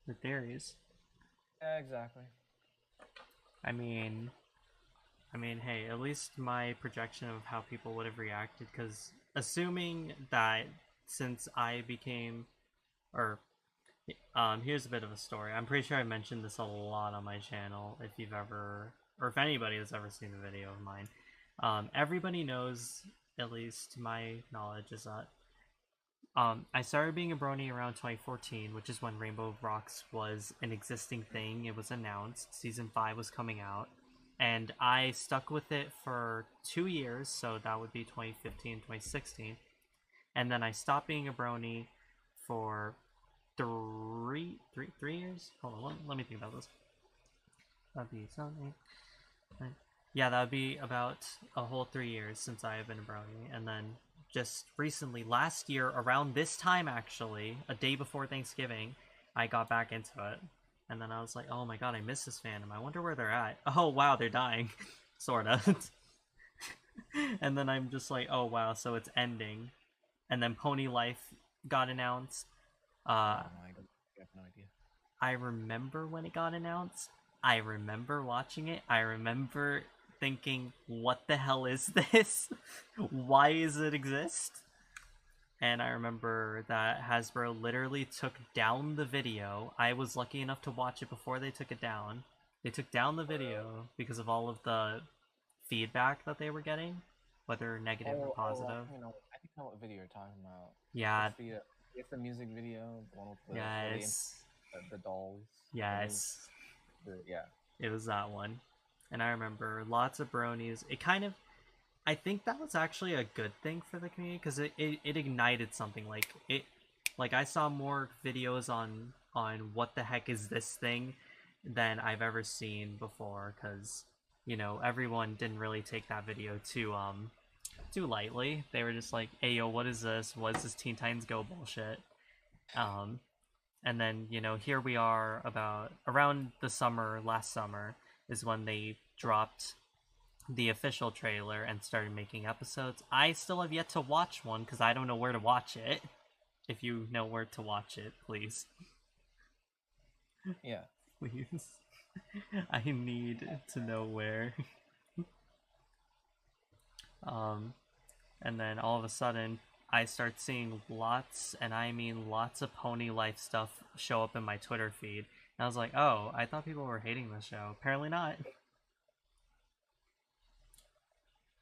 the theories. Yeah, exactly. I mean, hey, at least my projection of how people would have reacted, because assuming that since I became, or here's a bit of a story. I'm pretty sure I mentioned this a lot on my channel. If you've ever, or if anybody has ever seen a video of mine, everybody knows. At least my knowledge is that I started being a brony around 2014, which is when Rainbow Rocks was an existing thing. It was announced. Season 5 was coming out. And I stuck with it for 2 years, so that would be 2015, 2016. And then I stopped being a brony for 3 years? Hold on, let me think about this. That'd be something. Yeah, that would be about a whole 3 years since I have been a brony. And then just recently, last year, around this time actually, a day before Thanksgiving, I got back into it. And then I was like, oh my god, I miss this fandom. I wonder where they're at. Oh wow, they're dying. Sorta. And then I'm just like, oh wow, so it's ending. And then Pony Life got announced. Uh, Oh my god, I have no idea. I remember when it got announced. I remember watching it. I remember thinking, what the hell is this? Why does it exist? And I remember that Hasbro literally took down the video. I was lucky enough to watch it before they took it down. They took down the video because of all of the feedback that they were getting, whether negative or positive. I think I know what video you're talking about. Yeah, It's the music video, the one with where they yes, the dolls. yes. Yeah. It was that one. And I remember lots of bronies. I think that was actually a good thing for the community because it ignited something. Like I saw more videos on what the heck is this thing than I've ever seen before because, you know, everyone didn't really take that video too lightly. They were just like, hey yo, what is this? What is this Teen Titans Go bullshit? Um and then, you know, here we are about around the summer, last summer, is when they dropped the official trailer and started making episodes. I still have yet to watch one because I don't know where to watch it. If you know where to watch it, please. Yeah. Please. I need to know where. Um, and then all of a sudden, I start seeing lots, and I mean lots of Pony Life stuff show up in my Twitter feed. And I was like, oh, I thought people were hating the show. Apparently not.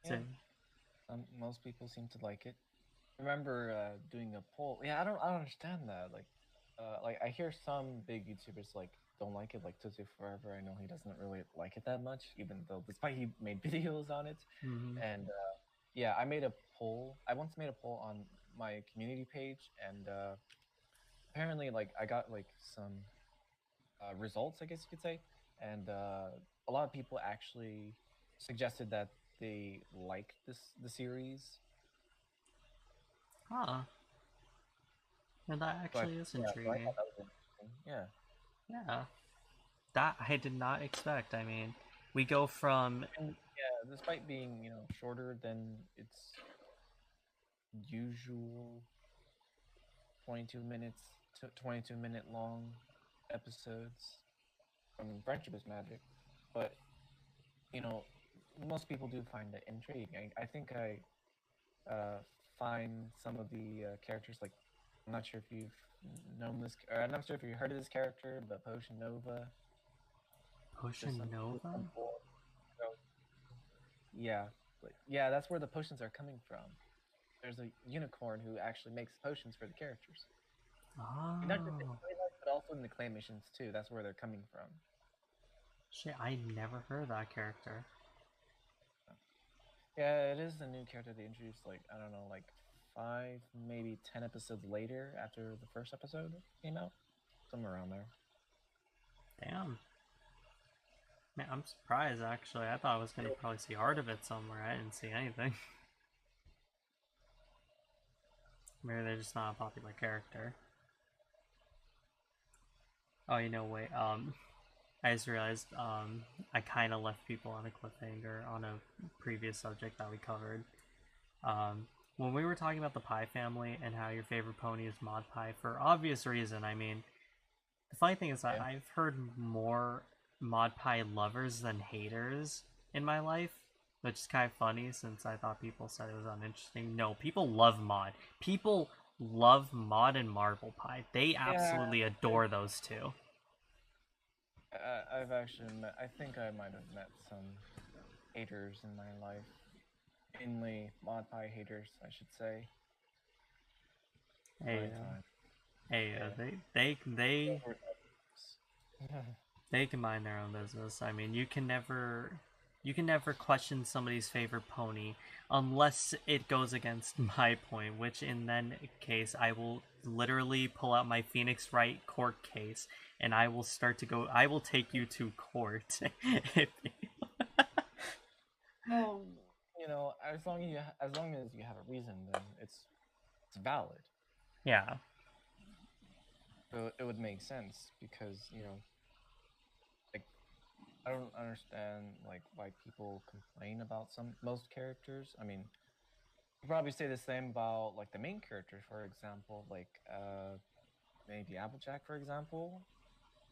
So, Yeah. Most people seem to like it. I remember doing a poll. Yeah, I don't understand that. Like I hear some big YouTubers like don't like it, like Tutu Forever. I know he doesn't really like it that much, even though despite he made videos on it. mm-hmm. And yeah, I made a poll. I once made a poll on my community page, and apparently, like I got like some results, I guess you could say, and a lot of people actually suggested that they liked the series. Huh. And that actually is So I intriguing. thought that was interesting. Yeah. Yeah. That I did not expect. I mean, we go from And yeah, despite being, shorter than its usual 22 minutes to 22-minute long episodes. I mean, friendship is magic, but you know, most people do find it intriguing. I think I find some of the characters like I'm not sure if you've known this, or I'm not sure if you heard of this character, but Potion Nova. There's Potion some Nova? so, yeah, yeah, that's where the potions are coming from. There's a unicorn who actually makes potions for the characters. And not just in Oh. Twilight, but also in the clay missions too. That's where they're coming from. Shit, I never heard of that character. Yeah, it is a new character they introduced. Like I don't know, like 5, maybe 10 episodes later after the first episode came out, somewhere around there. Damn. Man, I'm surprised actually. I thought I was gonna probably see art of it somewhere. I didn't see anything. Maybe they're just not a popular character. Oh, you know, wait, I just realized, I kind of left people on a cliffhanger on a previous subject that we covered. Um, when we were talking about the Pie family and how your favorite pony is Mod Pie for obvious reason, I mean, the funny thing is that Yeah. I've heard more Mod Pie lovers than haters in my life, which is kind of funny since I thought people said it was uninteresting. No, people love Mod. People love Mod and Marble Pie. They Yeah, absolutely adore those two. I've actually met. I think I might have met some haters in my life, mainly mod pie haters, I should say. Hey, My time. hey, Yeah. Over they can mind their own business. I mean, you can never question somebody's favorite pony unless it goes against my point, which in that case I will literally pull out my Phoenix Wright court case and I will start to go. I will take you to court. if, well, as long as you have a reason, then it's valid. yeah, So it would make sense because like I don't understand like why people complain about most characters. I mean, you probably say the same about like the main characters, for example, like maybe Applejack, for example.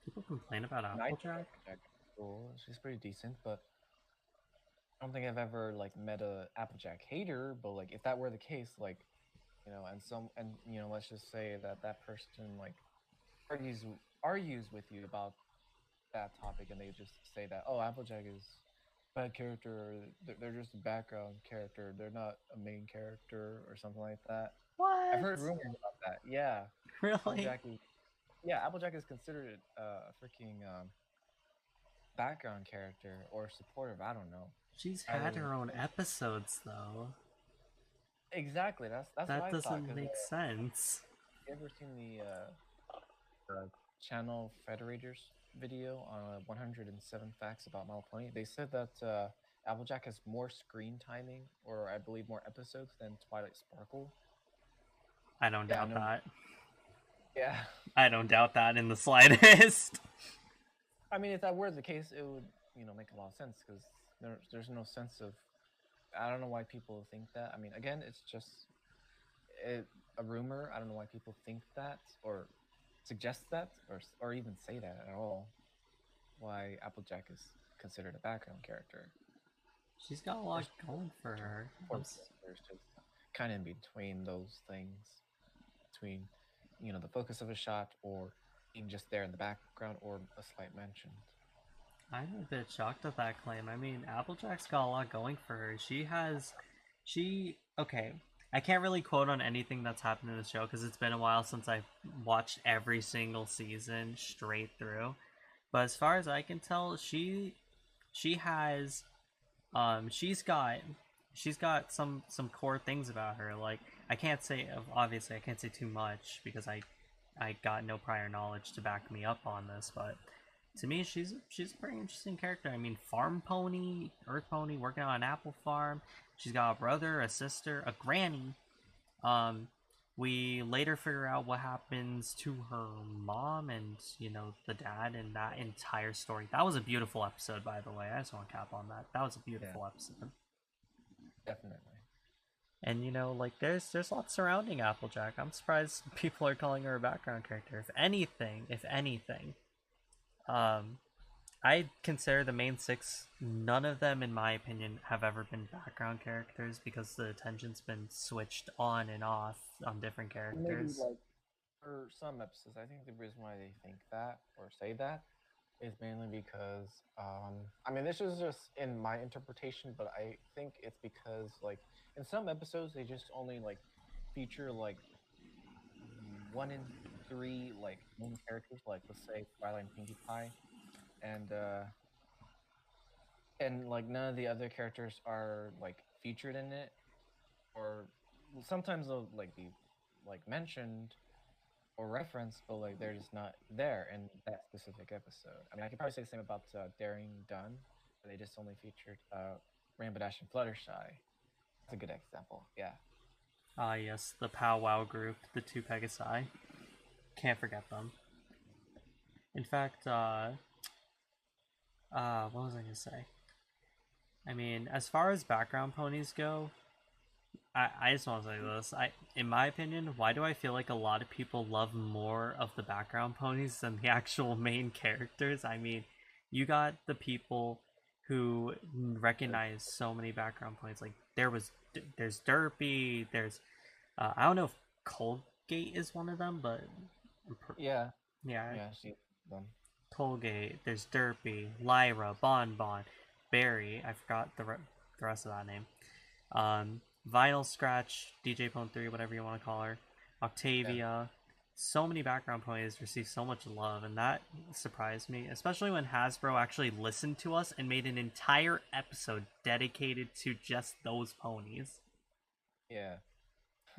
people complain about And I think Applejack. Applejack is cool. She's pretty decent, but I don't think I've ever like met a Applejack hater. But like, if that were the case, like let's just say that that person like argues argues with you about that topic, and they just say that Applejack is a bad character, or they're just a background character, they're not a main character, or something like that. I've What? heard rumors about that. Yeah, Really? Applejack is Applejack is considered a freaking background character or supportive. I don't know. She's Either had her own way. episodes though. Exactly. That's what That I thought. doesn't Because make sense. you ever seen the channel Federators video on 107 facts about My Little Pony? They said that Applejack has more screen timing, or I believe more episodes than Twilight Sparkle. I don't Yeah, doubt no, that. yeah. I don't doubt that in the slightest. I mean, if that were the case, it would make a lot of sense because there's no sense of. I don't know why people think that. I mean, again, it's just a rumor. I don't know why people think that or suggest that or even say that at all. Why Applejack is considered a background character. She's got a lot There's going for her. there's just kind of in between those things, between the focus of a shot or being just there in the background or a slight mention. I'm a bit shocked at that claim. I mean, Applejack's got a lot going for her. Okay. I can't really quote on anything that's happened in the show because it's been a while since I've watched every single season straight through. But as far as I can tell, she has she's got some core things about her. Like I can't say obviously I can't say too much because I got no prior knowledge to back me up on this, but to me she's a pretty interesting character. I mean, farm pony, earth pony, working on an apple farm. She's got a brother, a sister, a granny. Um, we later figure out what happens to her mom and the dad in that entire story. That was a beautiful episode, by the way. I just want to cap on that. That was a Yeah, beautiful episode. definitely. And like there's lots surrounding Applejack. I'm surprised people are calling her a background character. If anything, um, I consider the main six. None of them, in my opinion, have ever been background characters because the attention's been switched on and off on different Maybe characters. like for some episodes, I think the reason why they think that or say that is mainly because I mean this is just in my interpretation, but I think it's because like in some episodes they just only like feature like one in three like main characters, like let's say Twilight and Pinkie Pie, and like none of the other characters are like featured in it, or sometimes they'll like be like mentioned or referenced, but like they're just not there in that specific episode. I mean, I could probably say the same about Daring Done, where they just only featured Rainbow Dash and Fluttershy. That's a good example. Yeah. Ah, yes, the Pow Wow group, the two Pegasi. Can't forget them. In fact, what was I gonna say? I mean, as far as background ponies go, I just want to say this. In my opinion, why do I feel like a lot of people love more of the background ponies than the actual main characters? I mean, you got the people who recognize so many background ponies. Like there's Derpy. There's I don't know if Colgate is one of them, but Yeah, yeah, yeah, she them. Colgate. There's Derpy, Lyra, Bon, Barry. I forgot the rest of that name. Vinyl Scratch, DJ Pone 3, whatever you want to call her, Yeah. Octavia. So many background ponies receive so much love, and that surprised me, especially when Hasbro actually listened to us and made an entire episode dedicated to just those ponies. Yeah.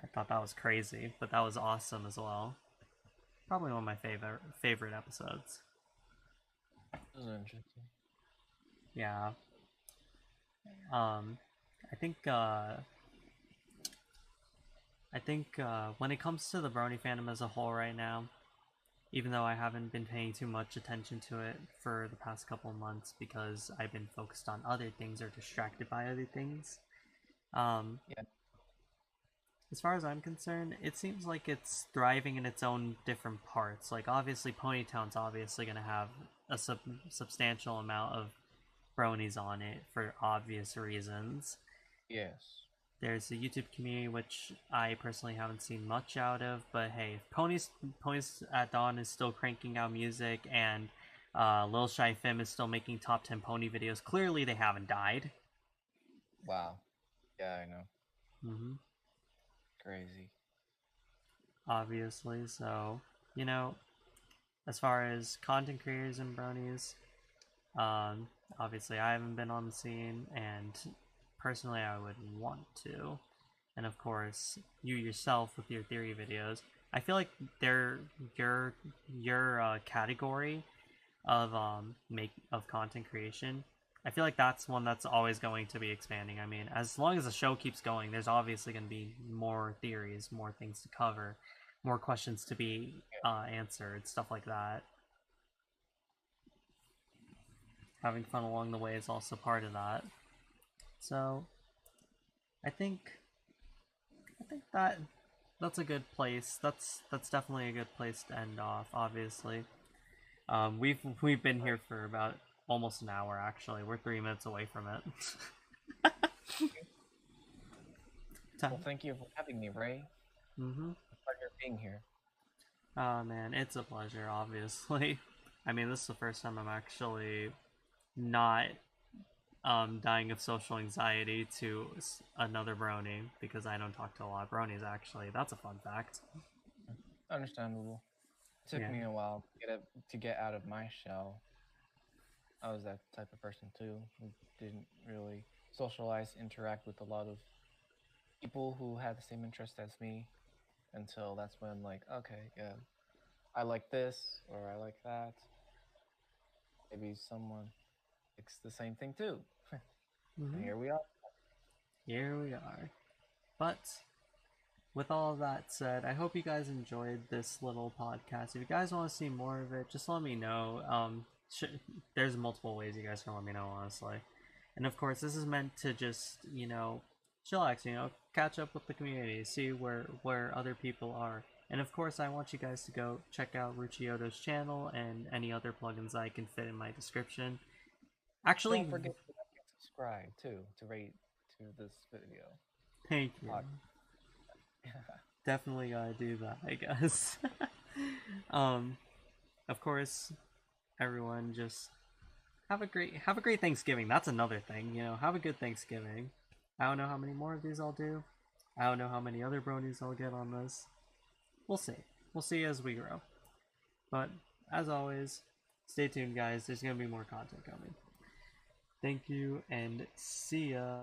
I thought that was crazy, but that was awesome as well. Probably one of my favorite episodes. This is interesting. Yeah. I think when it comes to the Brony fandom as a whole right now, even though I haven't been paying too much attention to it for the past couple of months because I've been focused on other things or distracted by other things. Yeah. As far as I'm concerned, it seems like it's thriving in its own different parts. Like, obviously, Ponytown's obviously going to have a substantial amount of bronies on it for obvious reasons. Yes. There's the YouTube community, which I personally haven't seen much out of, but hey, if Ponies at Dawn is still cranking out music, and Lil Shy Fim is still making top 10 pony videos, clearly they haven't died. Wow. Yeah, I know. Mm-hmm. Crazy. Obviously, so, you know, as far as content creators and bronies, obviously I haven't been on the scene, and personally I would want to. And of course, you yourself with your theory videos. I feel like they're your category of content creation. I feel like that's one that's always going to be expanding. I mean, as long as the show keeps going, there's obviously going to be more theories, more things to cover, more questions to be answered, stuff like that. Having fun along the way is also part of that. So, I think that's a good place. That's definitely a good place to end off. Obviously, we've been here for about almost an hour. Actually, we're 3 minutes away from it. Well, thank you for having me, Ray. Mm-hmm. Pleasure being here. Oh man, it's a pleasure. Obviously, I mean this is the first time I'm actually not dying of social anxiety to another brony because I don't talk to a lot of bronies. Actually, that's a fun fact. Understandable. It took Yeah. me a while to get out of my shell. I was that type of person too, who didn't really socialize, interact with a lot of people who had the same interest as me until that's when, like, okay, yeah, I like this or I like that. Maybe someone likes the same thing too. And Mm-hmm. here we are. Here we are. But with all of that said, I hope you guys enjoyed this little podcast. If you guys want to see more of it, just let me know. There's multiple ways you guys can let me know, honestly. And of course, this is meant to just, chillax, catch up with the community, see where other people are. And of course, I want you guys to go check out Ruchiyoto's channel and any other plugins I can fit in my description. Actually, Don't forget to like and subscribe too to rate to this video. thank you. Pod- Definitely gotta do that, I guess. um, of course, everyone just have a great Thanksgiving. That's another thing, have a good Thanksgiving. I don't know how many more of these I'll do. I don't know how many other bronies I'll get on this. We'll see. We'll see as we grow. But as always, stay tuned, guys. There's gonna be more content coming. Thank you, and see ya.